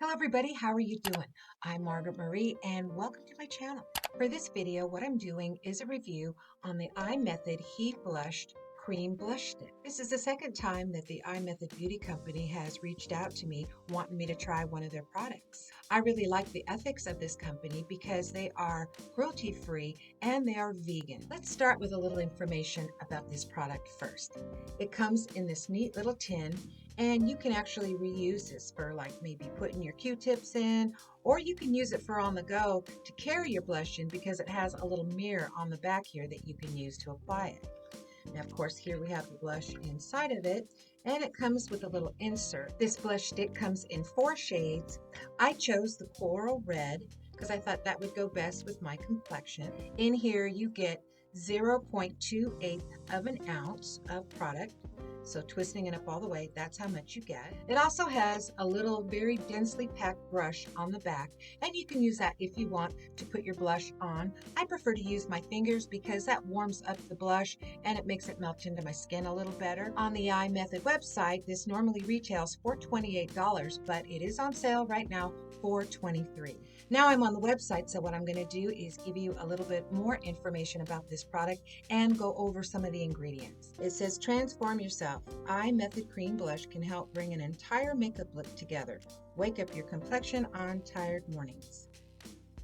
Hello everybody, how are you doing? I'm Margaret Marie and welcome to my channel. For this video, what I'm doing is a review on the iMethod He Blushed Cream Blush Stick. This is the second time that the iMethod Beauty Company has reached out to me wanting me to try one of their products. I really like the ethics of this company because they are cruelty-free and they are vegan. Let's start with a little information about this product first. It comes in this neat little tin, and you can actually reuse this for like maybe putting your Q-tips in, or you can use it for on the go to carry your blush in because it has a little mirror on the back here that you can use to apply it. Now, of course, here we have the blush inside of it, and it comes with a little insert. This blush stick comes in 4 shades. I chose the coral red because I thought that would go best with my complexion. In here, you get 0.28 of an ounce of product. So twisting it up all the way, that's how much you get. It also has a little very densely packed brush on the back, and you can use that if you want to put your blush on. I prefer to use my fingers because that warms up the blush and it makes it melt into my skin a little better. On the iMethod website, this normally retails for $28, but it is on sale right now for $23. Now I'm on the website, so what I'm going to do is give you a little bit more information about this product and go over some of the ingredients. It says transform yourself. iMethod Cream Blush can help bring an entire makeup look together. Wake up your complexion on tired mornings.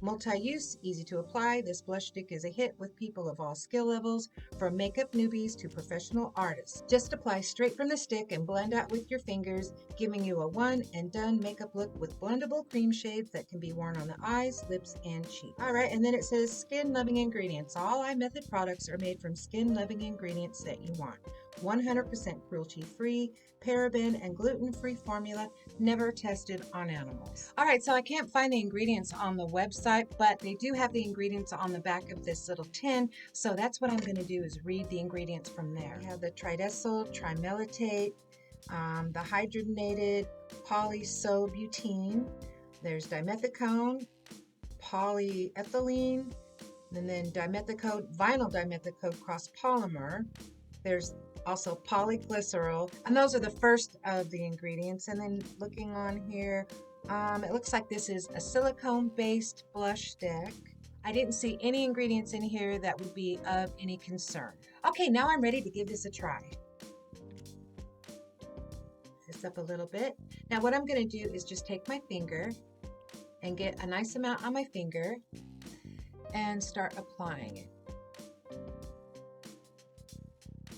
Multi-use, easy to apply, this blush stick is a hit with people of all skill levels, from makeup newbies to professional artists. Just apply straight from the stick and blend out with your fingers, giving you a one and done makeup look with blendable cream shades that can be worn on the eyes, lips, and cheeks. All right, and then it says skin-loving ingredients. All iMethod products are made from skin-loving ingredients that you want. 100% cruelty-free, paraben and gluten-free formula, never tested on animals. All right, so I can't find the ingredients on the website, but they do have the ingredients on the back of this little tin, so that's what I'm going to do is read the ingredients from there. We have the tridecyl trimeltate, the hydrogenated polysobutene, there's dimethicone, polyethylene, and then dimethicone, vinyl dimethicone cross polymer. There's also polyglycerol, and those are the first of the ingredients. And then looking on here, it looks like this is a silicone-based blush stick. I didn't see any ingredients in here that would be of any concern. Okay, now I'm ready to give this a try. This up a little bit. Now what I'm going to do is just take my finger and get a nice amount on my finger and start applying it.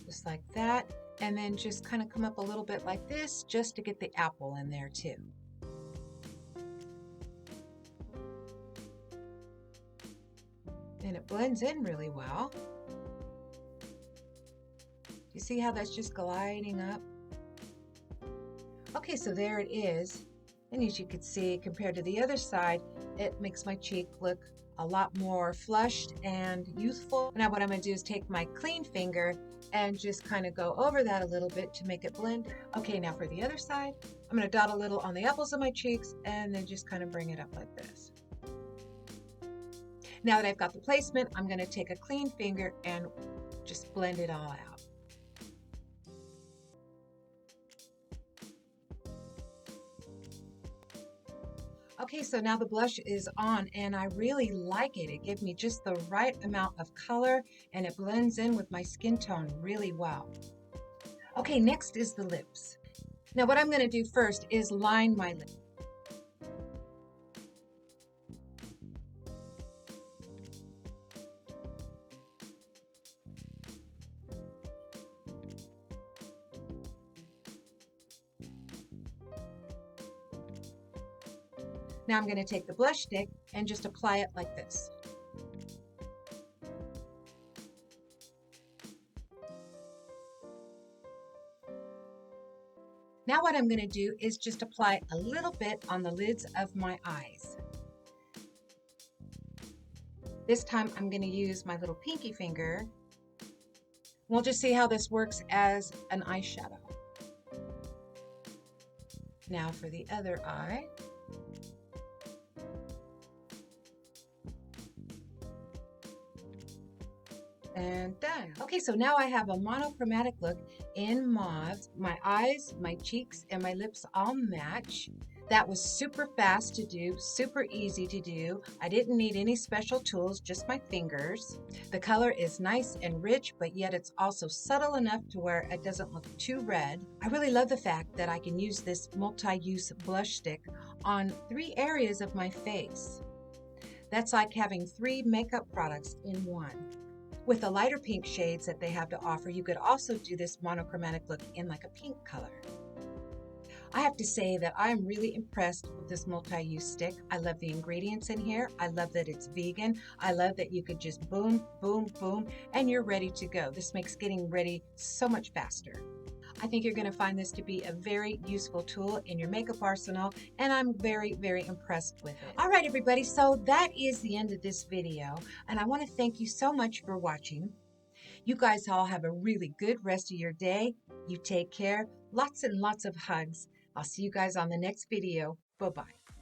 Just like that, and then just kind of come up a little bit like this just to get the apple in there too. And it blends in really well. You see how that's just gliding up? Okay, so there it is. And as you can see, compared to the other side, it makes my cheek look a lot more flushed and youthful. Now what I'm going to do is take my clean finger and just kind of go over that a little bit to make it blend. Okay, now for the other side, I'm going to dot a little on the apples of my cheeks and then just kind of bring it up like this. Now that I've got the placement, I'm going to take a clean finger and just blend it all out. Okay, so now the blush is on and I really like it. It gives me just the right amount of color and it blends in with my skin tone really well. Okay, next is the lips. Now what I'm going to do first is line my lips. Now I'm going to take the blush stick and just apply it like this. Now what I'm going to do is just apply a little bit on the lids of my eyes. This time I'm going to use my little pinky finger. We'll just see how this works as an eyeshadow. Now for the other eye. And done. Okay, so now I have a monochromatic look in mauve. My eyes, my cheeks, and my lips all match. That was super fast to do, super easy to do. I didn't need any special tools, just my fingers. The color is nice and rich, but yet it's also subtle enough to where it doesn't look too red. I really love the fact that I can use this multi-use blush stick on 3 areas of my face. That's like having 3 makeup products in one. With the lighter pink shades that they have to offer, you could also do this monochromatic look in like a pink color. I have to say that I'm really impressed with this multi-use stick. I love the ingredients in here. I love that it's vegan. I love that you could just boom, boom, boom, and you're ready to go. This makes getting ready so much faster. I think you're going to find this to be a very useful tool in your makeup arsenal, and I'm very, very impressed with it. All right, everybody, so that is the end of this video, and I want to thank you so much for watching. You guys all have a really good rest of your day. You take care. Lots and lots of hugs. I'll see you guys on the next video. Bye-bye.